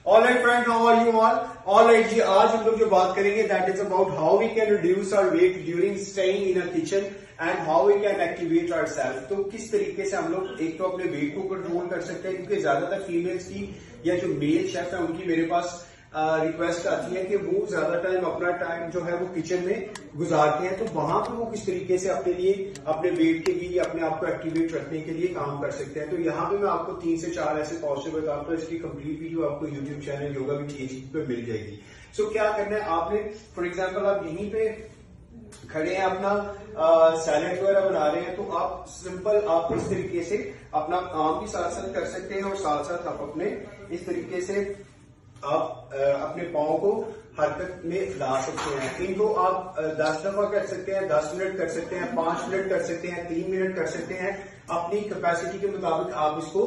Alright friend, how are you all? Alright जी, आज हम लोग जो बात करेंगे that is about how we can reduce our weight during staying in a kitchen and how we can activate ourself. तो किस तरीके से हम लोग एक तो अपने वेट को कंट्रोल कर सकते हैं, क्योंकि ज्यादातर फीमेल्स की या जो मेल शेफ है उनकी मेरे पास रिक्वेस्ट आती है कि वो ज्यादा टाइम अपना टाइम जो है वो किचन में गुजारते हैं, तो वहां पर वो किस तरीके से अपने लिए अपने वेट के लिए अपने आप को एक्टिवेट रखने के लिए काम कर सकते हैं। तो यहाँ पे मैं आपको 3 से 4 ऐसे पॉजिटिव बताता हूँ। इसकी कंप्लीट वीडियो आपको YouTube channel yoga with KG पे मिल जाएगी। सो क्या करना है आपने, फॉर एग्जाम्पल आप यहीं पे खड़े हैं, अपना सैलेड वगैरह बना रहे हैं, तो आप सिंपल आप इस तरीके से अपना काम भी साथ साथ कर सकते हैं और साथ साथ आप अपने इस तरीके से आप अपने पाँव को हरकत में ला सकते हैं। इनको आप 10 दफा कर सकते हैं, 10 मिनट कर सकते हैं, 5 मिनट कर सकते हैं, 3 मिनट कर सकते हैं। अपनी कैपेसिटी के मुताबिक आप इसको